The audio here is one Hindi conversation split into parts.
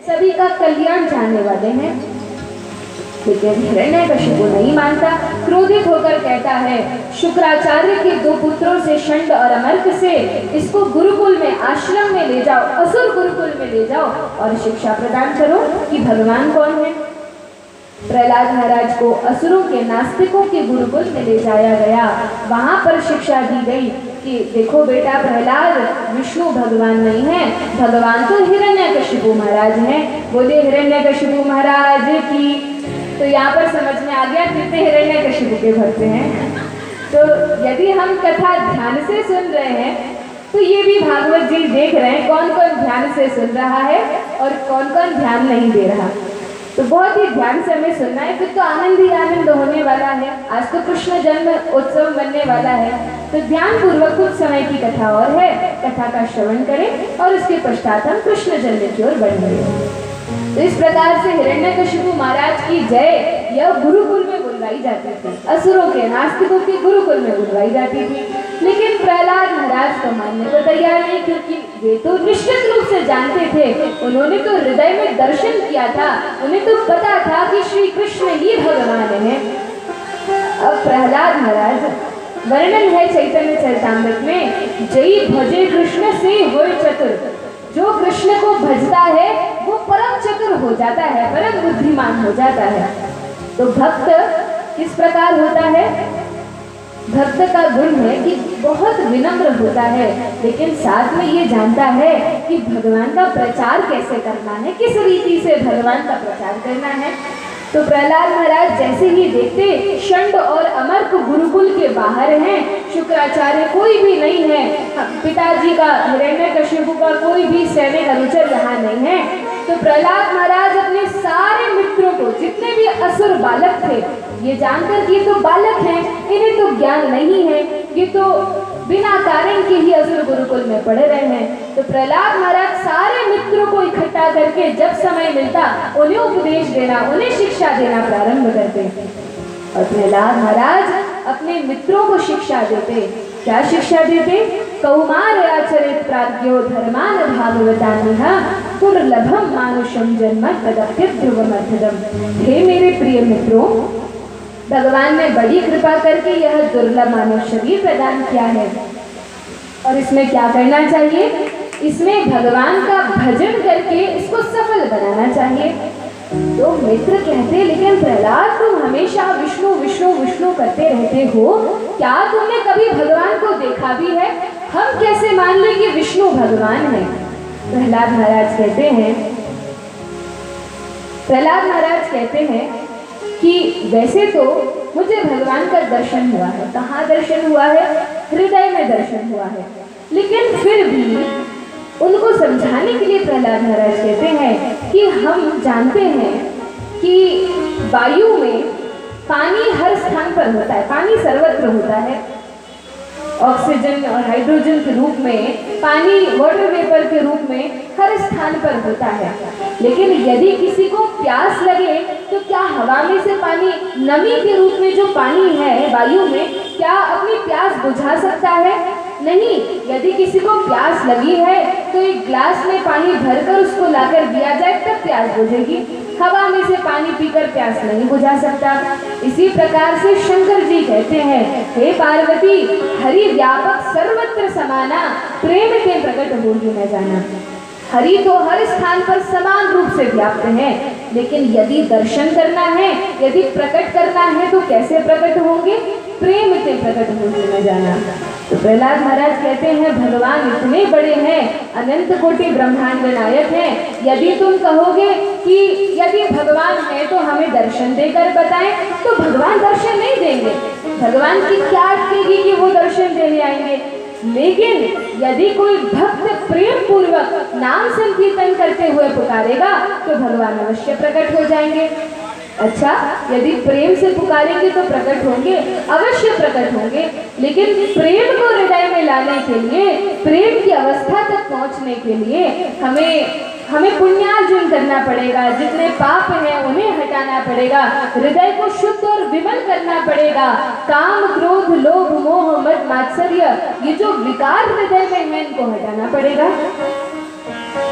सभी का कल्याण चाहने वाले हैं। लेकिन हिरण्यकशिपु नहीं मानता, क्रोधित होकर कहता है, शुक्राचार्य के 2 पुत्रों से, षंड और अमर्क से, इसको गुरुकुल में, आश्रम में ले जाओ, असुर गुरुकुल में ले जाओ और शिक्षा प्रदान करो कि भगवान कौन है। प्रहलाद महाराज को असुरों के, नास्तिकों के गुरुकुल में ले जाया गया। वहां पर शिक्षा दी गई कि देखो बेटा प्रहलाद, विष्णु भगवान नहीं है, भगवान तो हिरण्यकशिपु महाराज हैं। बोले हिरण्यकशिपु महाराज की। तो यहाँ पर समझ में आ गया कितने हिरण्यकशिपु के भक्त हैं। तो यदि हम कथा ध्यान से सुन रहे हैं तो ये भी भागवत जी देख रहे हैं कौन कौन ध्यान से सुन रहा है और कौन कौन ध्यान नहीं दे रहा। तो बहुत ही ध्यान से हमें सुनना है, फिर तो आनंद ही आनंद होने वाला है। आज तो कृष्ण जन्म उत्सव बनने वाला है, तो ध्यान पूर्वक कुछ समय की कथा और है, कथा का श्रवण करें और उसके पश्चात हम कृष्ण जन्म की ओर बढ़ेंगे। तो इस प्रकार से हिरण्यकशिपु महाराज की जय यह गुरुकुल में बुलवाई जाती थी, असुरों के, नास्तिकों के गुरुकुल में बुलवाई जाती थी। लेकिन प्रहलाद महाराज को मानने को तैयार नहीं, क्योंकि वे तो निश्चित रूप से जानते थे, उन्होंने तो हृदय में दर्शन किया था, उन्हें तो पता था कि श्री कृष्ण ही भगवान है। अब प्रहलाद महाराज, वर्णन है चैतन्य चरितामृत में, जय भजे कृष्ण से होय चतुर, जो कृष्ण को भजता है वो परम चतुर हो जाता है, परम बुद्धिमान हो जाता है। तो भक्त किस प्रकार होता है? भक्त का गुण है कि बहुत विनम्र होता है, लेकिन साथ में ये जानता है कि भगवान का प्रचार कैसे करना है, किस रीति से भगवान का प्रचार करना है। तो प्रहलाद महाराज जैसे ही देखते षंड और अमर्क गुरुकुल के बाहर हैं, शुक्राचार्य कोई भी नहीं है, पिताजी का हिरण्यकशिपु का कोई भी सैनिक अनुचर यहाँ नहीं है। तो प्रहलाद महाराज अपने सारे मित्रों को, जितने भी असुर बालक थे, ये जानकर कि ये तो बालक हैं, इन्हें तो ज्ञान नहीं है, ये तो बिना कारण के ही असुर गुरुकुल में पढ़े रहे हैं। तो प्रहलाद महाराज सारे मित्रों को इकट्ठा करके जब समय मिलता उन्हें उपदेश देना, उन्हें शिक्षा देना प्रारंभ करते। और प्रहलाद महाराज अपने मित्रों को शिक्षा देते। क्या शिक्षा देते? कौमार आचरित प्राज्ञो धर्मान भागवतानिह दुर्लभम मानुषम जन्म तदप्य ध्रुवमर्थदम। हे मेरे प्रिय मित्रों, भगवान ने बड़ी कृपा करके यह दुर्लभ मानव शरीर प्रदान किया है, और इसमें क्या करना चाहिए? इसमें भगवान का भजन करके इसको सफल बनाना चाहिए। तो मित्र कहते, लेकिन प्रहलाद तुम हमेशा विष्णु विष्णु विष्णु करते रहते हो, क्या तुमने कभी भगवान को देखा भी है? हम कैसे मान लें कि विष्णु भगवान है? प्रहलाद महाराज कहते हैं कि वैसे तो मुझे भगवान का दर्शन हुआ है। कहाँ दर्शन हुआ है? हृदय में दर्शन हुआ है। लेकिन फिर भी उनको समझाने के लिए प्रहलाद महाराज कहते हैं कि हम जानते हैं कि वायु में पानी हर स्थान पर होता है, पानी सर्वत्र होता है। ऑक्सीजन और हाइड्रोजन के रूप में पानी वाटर वेपर के रूप में हर स्थान पर होता है। लेकिन यदि किसी को प्यास लगे तो क्या हवा में से पानी, नमी के रूप में जो पानी है वायु में, क्या अपनी प्यास बुझा सकता है? नहीं। यदि किसी को प्यास लगी है तो एक ग्लास में पानी भरकर उसको लाकर दिया जाए तब प्यास बुझेगी, हवा में से पानी पीकर प्यास नहीं बुझा सकता। इसी प्रकार से शंकर जी कहते हैं, हे पार्वती, हरि व्यापक सर्वत्र समाना, प्रेम के प्रकट होगी न जाना। हरि तो हर स्थान पर समान रूप से व्याप्त है, लेकिन यदि दर्शन करना है, यदि प्रकट करना है तो कैसे प्रकट होंगे? प्रेम से प्रकट होंगे न जाना। तो प्रहलाद महाराज कहते हैं, भगवान इतने बड़े हैं, अनंत कोटि ब्रह्मांड नायक हैं। यदि तुम कहोगे कि यदि भगवान है तो हमें दर्शन देकर बताएं, तो भगवान दर्शन नहीं देंगे। भगवान की क्या अटकेगी कि वो दर्शन देने आएंगे? लेकिन यदि कोई भक्त प्रेम पूर्वक नाम संकीर्तन करते हुए पुकारेगा तो भगवान अवश्य प्रकट हो जाएंगे। अच्छा, यदि प्रेम से पुकारेंगे तो प्रकट होंगे, अवश्य प्रकट होंगे। लेकिन प्रेम को हृदय में लाने के लिए, प्रेम की अवस्था तक पहुंचने के लिए हमें पुण्यार्जन करना पड़ेगा। जितने पाप हैं उन्हें हटाना पड़ेगा, हृदय को शुद्ध और विमल करना पड़ेगा। काम, क्रोध, लोभ, मोह, मद, मात्सर्य, ये जो विकार हृदय में है इनको हटाना पड़ेगा।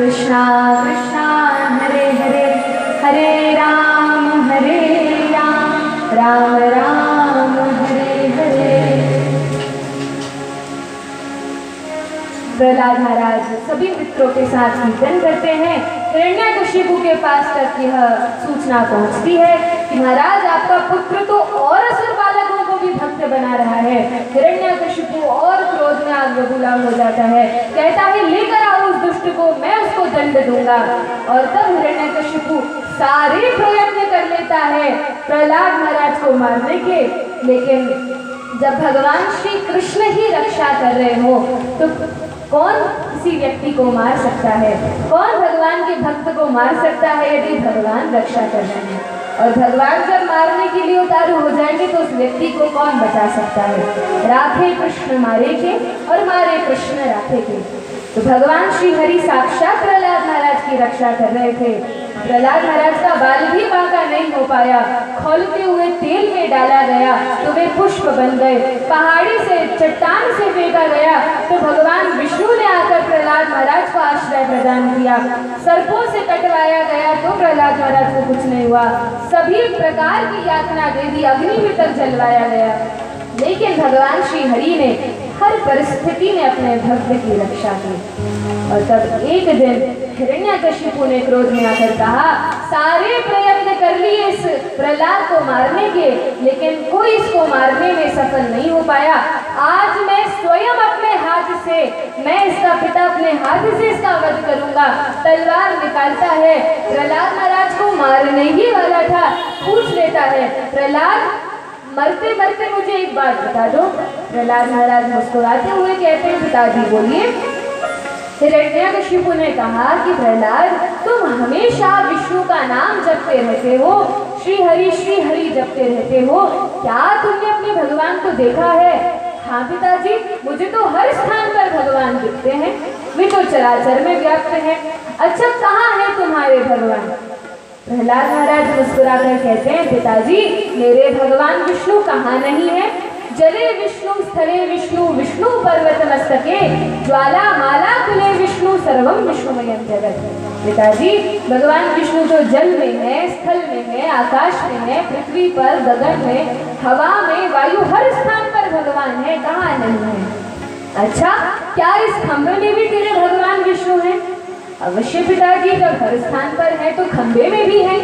कृष्णा कृष्णा हरे हरे, हरे राम राम राम हरे हरे। प्रहलाद महाराज सभी मित्रों के साथ कीर्तन करते हैं। हिरण्यकशिपु के पास तक यह सूचना पहुंचती है कि महाराज आपका पुत्र तो और असुर बालकों को भी भक्त बना रहा है। हिरण्यकशिपु और क्रोध में आग बबूला हो जाता है, कहता है लेकर आओ उस दुष्ट को, मैं उसको दंड दूंगा। और तब हिरण्यकशिपु सारे प्रयत्न कर लेता है प्रहलाद महाराज को मारने के, लेकिन जब भगवान श्री कृष्ण ही रक्षा कर रहे हो तो कौन किसी व्यक्ति को मार सकता है? कौन भगवान के भक्त को मार सकता है यदि भगवान रक्षा कर रहे हैं? और भगवान जब मारने के लिए उतारू हो जाएंगे तो उस व्यक्ति को कौन बचा सकता है? राखे कृष्ण मारे के और मारे कृष्ण राखे के। तो भगवान श्री हरि साक्षात प्रहलाद महाराज की रक्षा कर रहे थे। प्रहलाद महाराज का बाल भी बांका नहीं हो पाया, खौलते हुए तेल में डाला गया तो वे पुष्प बन गए, पहाड़ी से चट्टान से फेंका गया तो भगवान विष्णु ने आकर प्रहलाद महाराज को आश्रय प्रदान किया, सर्पों से कटवाया गया तो प्रहलाद महाराज को कुछ नहीं हुआ, सभी प्रकार की यातना दे दी, अग्नि में तक जलवाया गया, लेकिन भगवान श्री हरि ने हर परिस्थिति में अपने भक्त की रक्षा की। और तब एक दिन हिरण्यकशिपु ने क्रोध में आकर कहा, सारे प्रयत्न कर लिए इस प्रहलाद को मारने के, लेकिन कोई इसको मारने में सफल नहीं हो पाया। आज मैं स्वयं अपने हाथ से, मैं इसका पिता अपने हाथ से इसका वध करूंगा। तलवार निकालता है, प्रहलाद महाराज को मारने ही वाला था, पूछ लेता है प्रहलाद मरते मरते मुझे एक बात बता दो। प्रहलाद महाराज मुस्कुराते हुए कहते हैं पिताजी बोलिए। हिरण्यकशिपु ने कहा कि प्रहलाद तुम हमेशा विष्णु का नाम जपते रहते हो, श्री हरि जपते रहते हो, क्या तुमने अपने भगवान को देखा है? हाँ पिताजी, मुझे तो हर स्थान पर भगवान दिखते हैं, वे तो चराचर में व्याप्त हैं। अच्छा कहाँ है तुम्हारे भगवान? प्रहलाद महाराज मुस्कुराकर कहते हैं पिताजी मेरे भगवान विष्णु कहाँ नहीं है? जले विष्णु स्थले विष्णु, विष्णु पर्वत मस्तके, ज्वाला माला कुले विष्णु, सर्वम विष्णुमयं जगत। पिताजी भगवान विष्णु तो जल में है, स्थल में है, आकाश में है, पृथ्वी पर, गगन में, हवा में, वायु, हर स्थान पर भगवान है, कहाँ नहीं है? अच्छा क्या इस खंभे में भी तेरे भगवान विष्णु हैं? अवश्य पिताजी, जब हर स्थान पर है तो खंबे में भी है।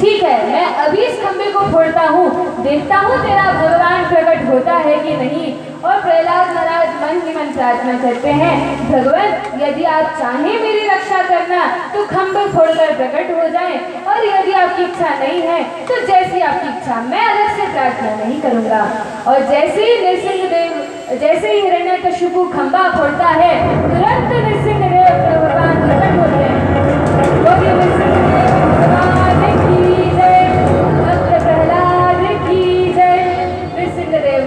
ठीक है, मैं अभी इस खंबे को फोड़ता हूँ, देखता हूँ तेरा भगवान प्रकट होता है कि नहीं। और प्रहलाद महाराज मन ही मन प्रार्थना करते हैं, भगवान यदि आप चाहें मेरी रक्षा करना तो खंबे फोड़कर प्रकट हो जाएं, और यदि आपकी इच्छा नहीं है तो जैसी आपकी इच्छा, मैं अलग से प्रार्थना नहीं करूँगा। और जैसे ही हिरण्यकशिपु खंबा फोड़ता है, तुरंत नृसिंहदेव भगवान प्रकट होते हैं।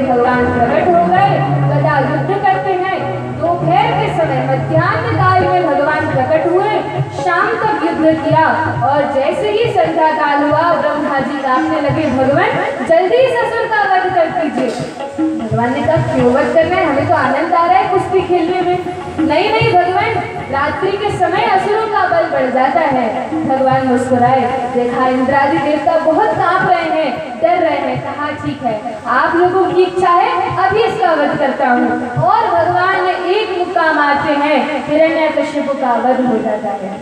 भगवान प्रकट हो गए, गदा युद्ध करते हैं। दोपहर के समय मध्याह्न काल में भगवान प्रकट हुए, शाम तक युद्ध किया, और जैसे ही संध्या काल हुआ ब्रह्मा जी कांपने लगे, भगवान जल्दी इस असुर का वध कर दीजिए। भगवान ने कहा क्यों वध करना है, हमें तो आनंद आ रहा है कुश्ती खेलने में। नहीं भगवान, रात्रि के समय असुरों का बल बढ़ जाता है। भगवान मुस्कुराए, देखा इंद्रादि देवता बहुत कांप रहे हैं, डर रहे हैं। कहा ठीक है, आप लोगों की इच्छा है अभी इसका वध करता हूँ। और भगवान ने एक मुक्का मारते हैं, हिरण्यकशिपु का वध हो जाता है,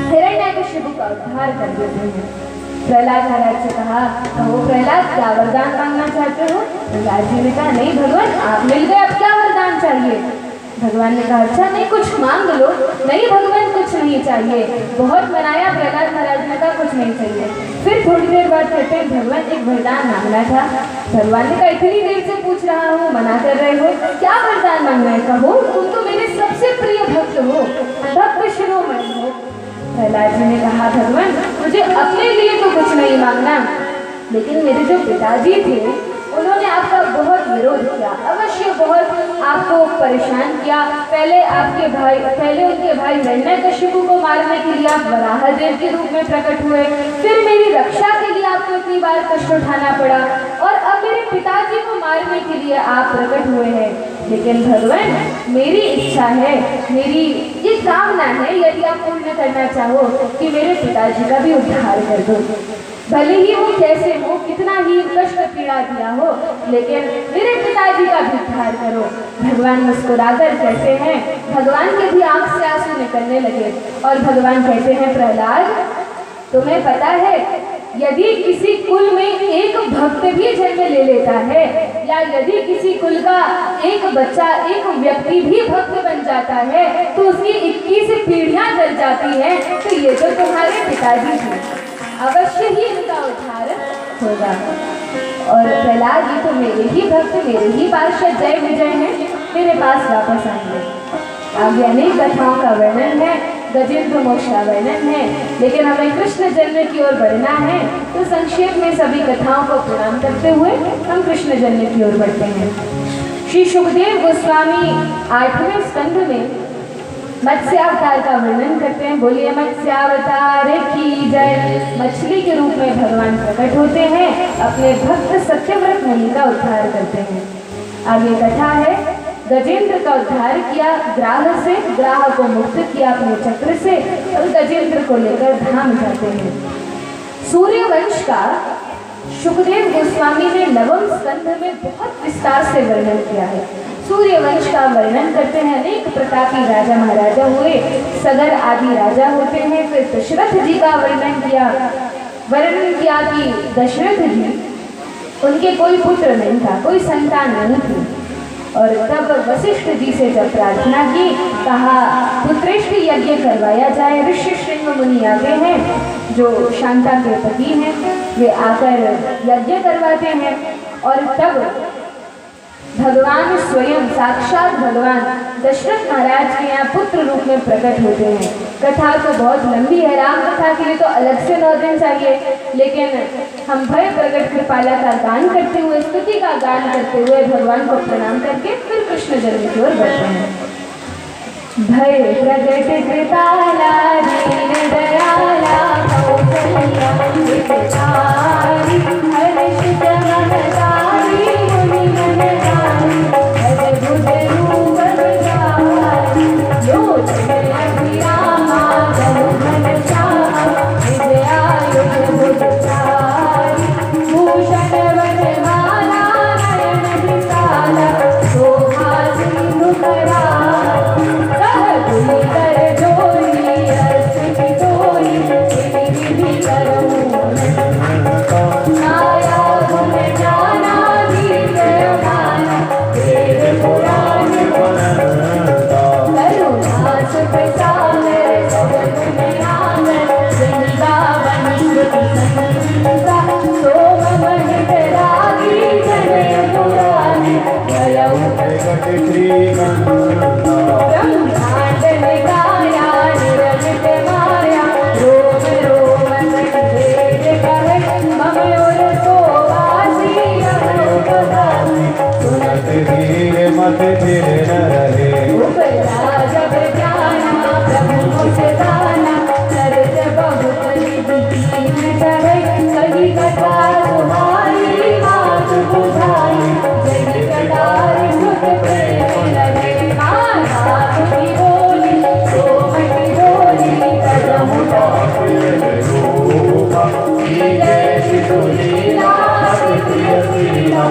हिरण्यकशिपु का उद्धार कर देते हैं। प्रहलाद महाराज से कहा, कहो प्रहलाद क्या वरदान मांगना चाहते हो? प्रहलाद जी ने कहा नहीं भगवान, आप मिल गए, अब क्या वरदान चाहिए? भगवान ने कहा अच्छा नहीं कुछ मांग लो। नहीं भगवान कुछ नहीं चाहिए। बहुत मनाया, प्रहलाद महाराज ने कहा कुछ नहीं चाहिए। फिर थोड़ी देर बाद कहते हैं भगवान एक वरदान मांगना था। भगवान ने कहा इतनी देर से पूछ रहा हूँ, मना कर रहे हो, क्या वरदान मांगना है? कहो, तुम तो मेरे सबसे प्रिय भक्त हो, भक्त शिरोमणि हो। प्रहलाद जी ने कहा भगवान मुझे अपने लिए तो कुछ नहीं मांगना, लेकिन मेरे जो पिताजी थे उन्होंने आपका बहुत विरोध किया, अवश्य बहुत आपको परेशान किया। पहले उनके भाई हिरण्यकशिपु को मारने के लिए आप वराहदेव के रूप में प्रकट हुए, फिर मेरी रक्षा के लिए आपको इतनी बार कष्ट उठाना पड़ा, और अब मेरे पिताजी को मारने के लिए आप प्रकट हुए हैं। लेकिन भगवान मेरी इच्छा है, मेरी ये कामना है, यदि करना चाहो कि मेरे पिताजी का भी उद्धार कर दो। भले ही वो कैसे हो, कितना ही कष्ट पीड़ा दिया हो, लेकिन मेरे पिताजी का भी उद्धार करो। भगवान मुस्कुराकर कहते हैं, भगवान के भी आंख से आंसू निकलने लगे और भगवान कहते हैं, प्रहलाद तुम्हें पता है यदि किसी कुल में एक भक्त भी जन्म ले लेता है, या यदि किसी कुल का एक बच्चा, एक व्यक्ति भी भक्त बन जाता है, तो उसकी 21 पीढ़ियां चल जाती हैं। तो ये तो तुम्हारे पिताजी हैं, अवश्य ही इनका उद्धार होगा। और प्रहलाद जी तो मेरे ही भक्त, मेरे ही पार्षद जय विजय हैं, मेरे पास वापस आएंगे। आगे अनेक कथाओं का वर्णन है, गजेंद्र मोक्ष का वर्णन है, लेकिन हमें कृष्ण जन्म की ओर बढ़ना है, तो संक्षेप में सभी कथाओं को प्रणाम करते हुए हम कृष्ण जन्म की ओर बढ़ते हैं। श्री सुखदेव गोस्वामी 8वें स्कंध में मत्स्यावतार का वर्णन करते हैं। बोलिए मत्स्यावतार की जय। मछली के रूप में भगवान प्रकट होते हैं, अपने भक्त सत्यव्रत मुनि का उद्धार करते हैं। आगे कथा है, गजेंद्र का उद्धार किया ग्राह से, ग्राह को मुक्त किया अपने चक्र से, और गजेंद्र को लेकर धाम जाते हैं। सूर्यवंश का सुखदेव गोस्वामी ने 9वें स्कंध में बहुत विस्तार से वर्णन किया है। सूर्यवंश का वर्णन करते हैं, अनेक प्रतापी राजा महाराजा हुए, सगर आदि राजा होते हैं। फिर दशरथ जी का वर्णन किया कि दशरथ जी, उनके कोई पुत्र नहीं था, कोई संतान नहीं थी, और तब वशिष्ठ जी से जब प्रार्थना की, कहा पुत्रेष्ठ यज्ञ करवाया जाए। ऋषि श्रृंग मुनि आते हैं, जो शांता के पति हैं, वे आकर यज्ञ करवाते हैं। और तब भगवान स्वयं, साक्षात भगवान दशरथ महाराज के यहाँ पुत्र रूप में प्रकट होते हैं। कथा तो बहुत लंबी है, राम कथा के लिए तो अलग से 9 दिन चाहिए, लेकिन हम भय प्रकट कृपाला का गान करते हुए, स्तुति का गान करते हुए भगवान को प्रणाम करके फिर कृष्ण जन्म की ओर बढ़ते हैं। भय प्रकट कृपाला दीन दयाला कौसल्या हितकारी, हर्षित मनसारी मुनि मनसारी, अद्भुत रूप विरारी, लोचन अभिरामा जन घनश्यामा, विजयायुध भुजधारी, भूषण वनमाला नयन विशाला, शोभा सिंधु करारी, सहगुणी कर जोरी रस की तोरी, विधि विधि करूं माया गुण जाना गीत गाना, वेद पुराण करुणा सुख सागर सब गुण आगर, वृंदावन श्रुति संगीता, सोम महित रागी जन पुराण, भयउ ब्रह्मांड निकाया निरमित माया, रोम रोम वेद कहे, मम और सोवासी रघुपति, सुनत धीरे मत धीरे न रहे, उपरा जब जाना प्रभु मुस्काना, चरित बहुत निधि कीन चढ़े, कही कथा तुम्हारी बात बुझाई, जय कटार सुत प्रेम लगे, माता की बोली सोमति बोली, कदम जय शिशु लीला प्रिय लीला,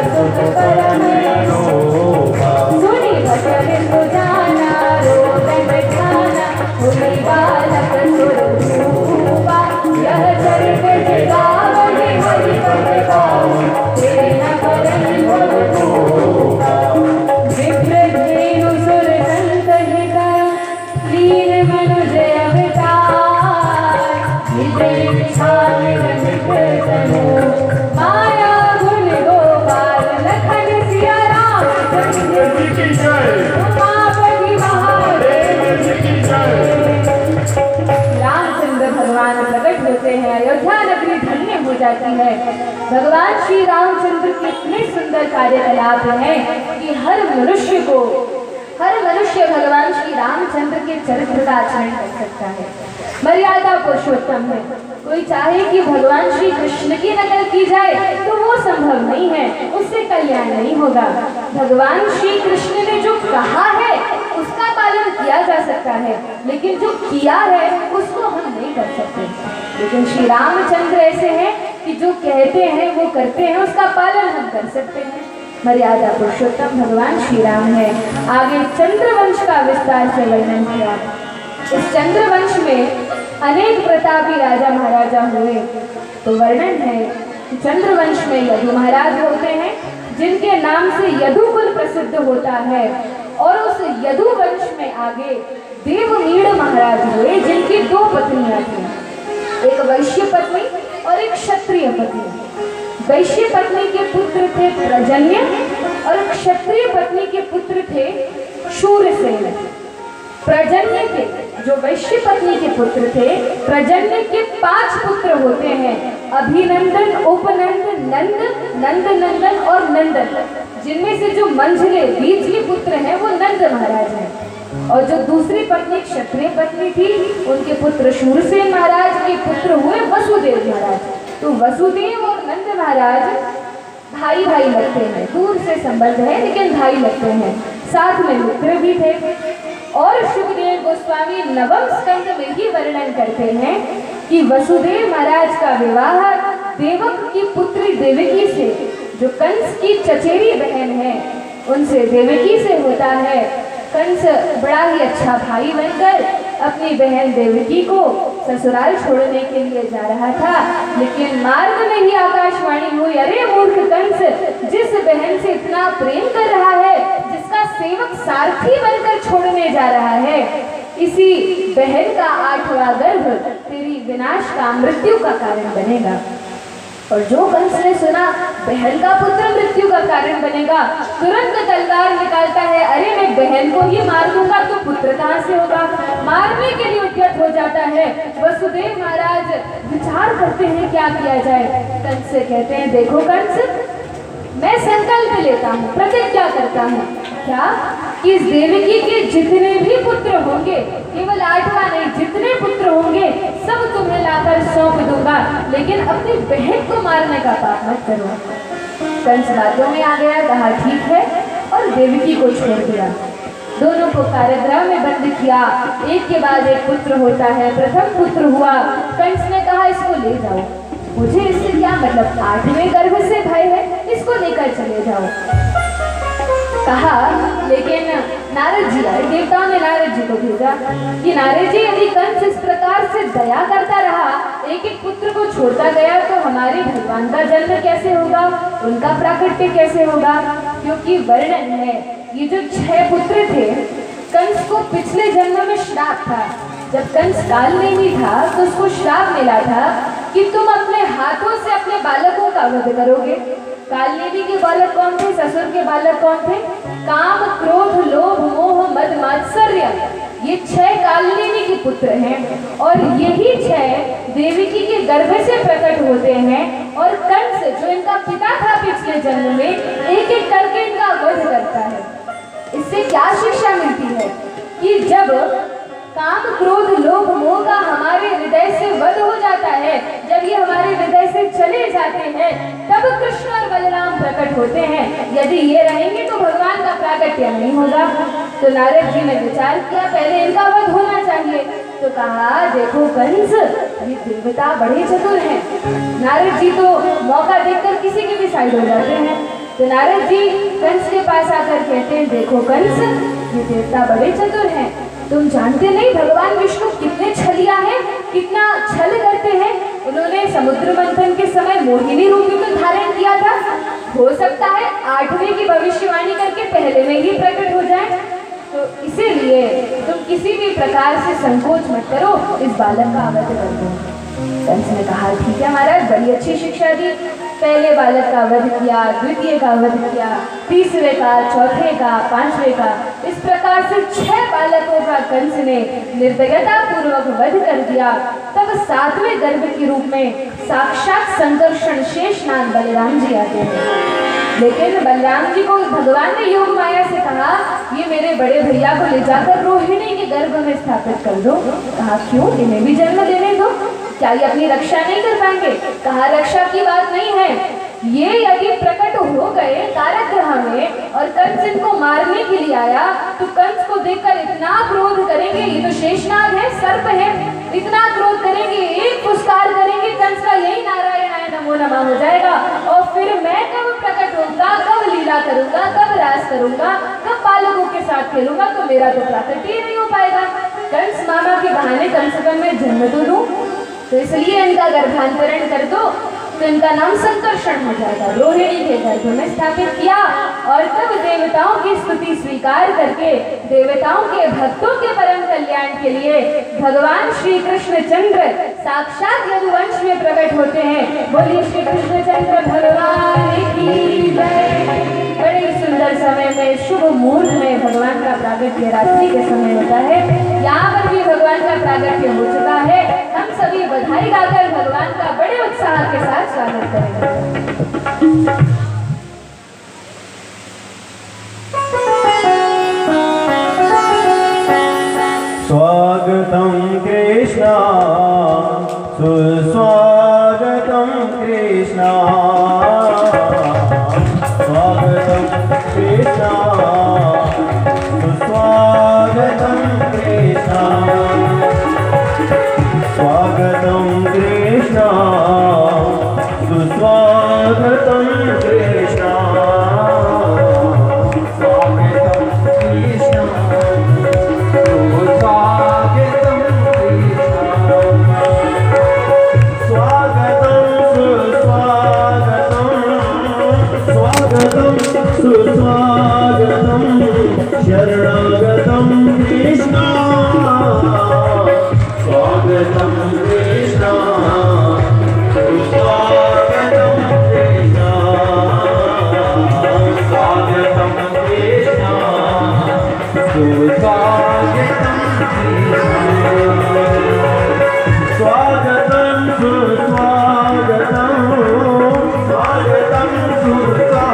सुत परम सुनी भजन सुजाना, रोदन ठाना, भूमि बालक सुरभूपा, यह चरित गावनि हरि पद पावनि, तेरे न करहि भवभूपा, विप्र धेनु सुर संत हिताय, लीन मनुज अवतार, विजय विशाल रमित तनु, माया गुण गोपाल लखन सिया राम, चंद्र की जय, उमापति महादेव की जय। रामचंद्र भगवान प्रकट होते हैं, अयोध्या नगरी धन्य हो जाती है। भगवान श्री रामचंद्र के इतने सुंदर कार्यकलाप हैं कि हर मनुष्य भगवान श्री रामचंद्र के चरित्र का आचरण कर सकता है। मर्यादा पुरुषोत्तम है। कोई चाहे कि भगवान श्री कृष्ण की नकल की जाए तो वो संभव नहीं है, उससे कल्याण नहीं होगा। भगवान श्री कृष्ण ने जो कहा है उसका पालन इस्तेमाल किया जा सकता है, लेकिन जो किया है उसको हम नहीं कर सकते। लेकिन श्री रामचंद्र ऐसे हैं कि जो कहते हैं वो करते हैं, उसका पालन हम कर सकते हैं। मर्यादा पुरुषोत्तम भगवान श्री राम है। आगे चंद्रवंश का विस्तार से वर्णन किया। इस चंद्रवंश में अनेक प्रतापी राजा महाराजा हुए। तो वर्णन है कि चंद्रवंश में यदु महाराज होते हैं, जिनके नाम से यदुकुल प्रसिद्ध होता है। और उस यदु वंश में आगे देवमीड़ महाराज हुए, जिनकी 2 पत्नियां थी, एक वैश्य पत्नी और एक क्षत्रिय पत्नी। वैश्य पत्नी के पुत्र थे प्रजन्य और क्षत्रिय पत्नी के पुत्र थे शूरसेन। प्रजन्य के, जो वैश्य पत्नी के पुत्र थे, प्रजन्य के 5 पुत्र होते हैं, अभिनंदन, उपनंद, नंद, नंदनंदन और नंदन। जिनमें से जो मंझले बीचले पुत्र हैं वो नंद महाराज हैं। और जो दूसरी पत्नी क्षत्रिय पत्नी थी, उनके पुत्र शूरसेन महाराज के पुत्र हुए वसुदेव महाराज। तो वसुदेव और नंद महाराज भाई भाई लगते हैं, दूर से संबंध है लेकिन भाई लगते हैं, साथ में मित्र भी थे। और शुकदेव गोस्वामी नवम स्कंद में ही वर्णन करते हैं कि वसुदेव महाराज का विवाह देवक की पुत्री देवकी से, जो कंस की चचेरी बहन है, उनसे देवकी से होता है। कंस बड़ा ही अच्छा भाई बनकर अपनी बहन देवकी को ससुराल छोड़ने के लिए जा रहा था, लेकिन मार्ग में ही आकाशवाणी हुई, अरे मूर्ख कंस, जिस बहन से इतना प्रेम कर रहा है, जिसका सेवक सारथी बनकर छोड़ने जा रहा है, इसी बहन का 8वां गर्भ तेरी विनाश का, मृत्यु का कारण बनेगा। और जो कंस ने सुना बहन का पुत्र मृत्यु का कारण बनेगा, तुरंत तलवार निकालता है, अरे मैं बहन को ही मार दूंगा तो पुत्र कहाँ से होगा। मारने के लिए उद्यत हो जाता है। वसुदेव महाराज विचार करते हैं क्या किया जाए। कंस से कहते हैं, देखो कंस, मैं संकल्प लेता हूँ, प्रतिज्ञा करता हूँ, क्या कि इस देवकी के जितने भी पुत्र होंगे, केवल 8वां नहीं, जितने पुत्र होंगे सब तुम्हें लाकर सौंप दूंगा, लेकिन अपनी बहन को मारने का पाप मत करो। कंस बातों में आ गया, कहा ठीक है, और देवकी को छोड़ दिया। दोनों को कारागृह में बंद किया। एक के बाद एक पुत्र होता है। प्रथम पुत्र हुआ, कंस ने कहा इसको ले जाओ, मुझे इससे क्या मतलब, 8वें गर्भ से भय है, इसको लेकर चले जाओ। कहा, लेकिन नारद जी आए, देवताओं ने नारद जी को भेजा कि नारद जी, यदि कंस इस प्रकार से दया करता रहा, एक एक पुत्र को छोड़ता गया, तो हमारे भगवान का जन्म कैसे होगा, उनका प्राकट्य कैसे होगा। क्योंकि वर्णन है, ये जो 6 पुत्र थे, कंस को पिछले जन्म में श्राप था। जब कंस काल में ही था तो उसको श्राप मिला था कि तुम अपने हाथों से अपने बालकों का वध करोगे। कालनेमी के बालक कौन थे, ससुर के बालक कौन थे, काम, क्रोध, लोभ, मोह, मद, मात्सर्य, ये 6 कालनेमी के पुत्र हैं। और यही 6 देवकी के गर्भ से प्रकट होते हैं। और कंस जो इनका पिता था पिछले जन्म में, एक एक करके इनका वध करता है। इससे क्या शिक्षा मिलती है कि जब काम, क्रोध, लोभ, मोह का हमारे हृदय से वध हो जाता है, जब ये हमारे हृदय से चले जाते हैं, तब कृष्ण और बलराम प्रकट होते हैं। यदि ये रहेंगे तो भगवान का प्राकट्य नहीं होगा। तो नारद जी ने विचार किया, पहले इनका वध होना चाहिए। तो कहा, देखो कंस, ये देवता बड़े चतुर हैं। नारद जी तो मौका देखकर किसी के भी साइड हो जाते हैं। तो नारद जी कंस के पास आकर कहते हैं, देखो कंस, ये देवता बड़े चतुर हैं, तुम जानते नहीं भगवान विष्णु कितने छलिया हैं, कितना छल करते हैं। उन्होंने समुद्र मंथन के समय मोहिनी रूप को धारण किया था। हो सकता है 8वें की भविष्यवाणी करके पहले में ही प्रकट हो जाए। तो इसीलिए तुम किसी भी प्रकार से संकोच मत करो, इस बालक का वध कर दो। कंस ने कहा, ठीक है महाराज, बड़ी अच्छी शिक्षा दी। पहले बालक का वध किया, द्वितीय का वध किया, तीसरे का, चौथे का, 5वें का, इस प्रकार से 6 बालकों का कंस ने निर्दयता पूर्वक वध कर दिया। तब 7वें गर्भ के रूप में साक्षात संकर्षण शेषनाग बलराम जी आते हैं। लेकिन बलराम जी को भगवान ने योग माया से कहा, ये मेरे बड़े भैया को ले जाकर रोहिणी के गर्भ में स्थापित कर दो। कहा, क्यों, इन्हें भी जन्म देने दो, क्या ये अपनी रक्षा नहीं कर पाएंगे। कहा, रक्षा की बात नहीं है, ये यदि प्रकट हो गए कारागृह में और कंस इनको मारने के लिए आया, तो कंस को देखकर इतना क्रोध करेंगे, ये तो शेषनाग है, सर्प है, इतना क्रोध करेंगे, एक पुरस्कार करेंगे, कंस का यही नारायणाय नमो नमः हो जाएगा। और फिर मैं कब प्रकट होऊंगा, कब लीला करूंगा, कब रास करूंगा, कब बालकों के साथ खेलूंगा, तो मेरा तो प्राकट्य ही नहीं हो पाएगा। कंस मामा के बहाने कम से कम मैं जन्म तो दूं, तो इसलिए इनका गर्भांतरण कर दो, तो इनका नाम संकर्षण हो जाएगा। रोहिणी के गर्भ में स्थापित किया और तब देवताओं की स्तुति स्वीकार करके देवताओं के भक्तों के परम कल्याण के लिए भगवान श्री कृष्णचंद्र साक्षात यदुवंश में प्रकट होते हैं। बोलिए श्री कृष्णचंद्र भगवान की जय। बड़े सुंदर समय में शुभ मुहूर्त में भगवान का प्रागट्य रात्रि के समय होता है। यहाँ पर भी भगवान का प्रागट्य हो चुका है। हम सभी बधाई गाकर भगवान का बड़े उत्साह के साथ स्वागत करेंगे। स्वागतं कृष्ण सुस्वागतं कृष्ण स्वागतं कृष्ण सुस्वागतं कृष्ण स्वागतं कृष्ण सुस्वागतं कृष्ण सुस्वागतं शरणागतं कृष्ण स्वागतं कृष्ण सुस्वागतं कृष्ण स्वागतं कृष्ण सुस्वागतं कृष्ण स्वागतं सुस्वागतं स्वागतं सुस्वागतं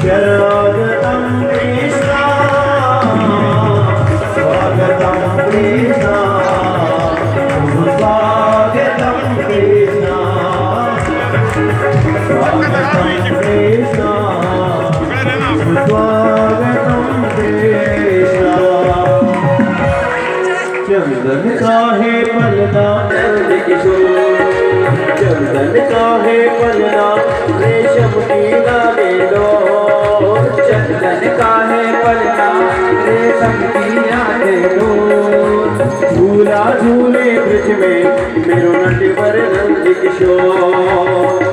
शरणागतं कृष्ण स्वागतं कृष्ण सुस्वागतं कृष्ण स्वागतं कृष्ण सुस्वागतं कृष्ण। चंदन का है पलना चंदन का है पलना रेशम की लाले लो चंदन का है पलना रेशम की लाले लो झूला झूले ब्रज में मेरो नटवर नंद किशोर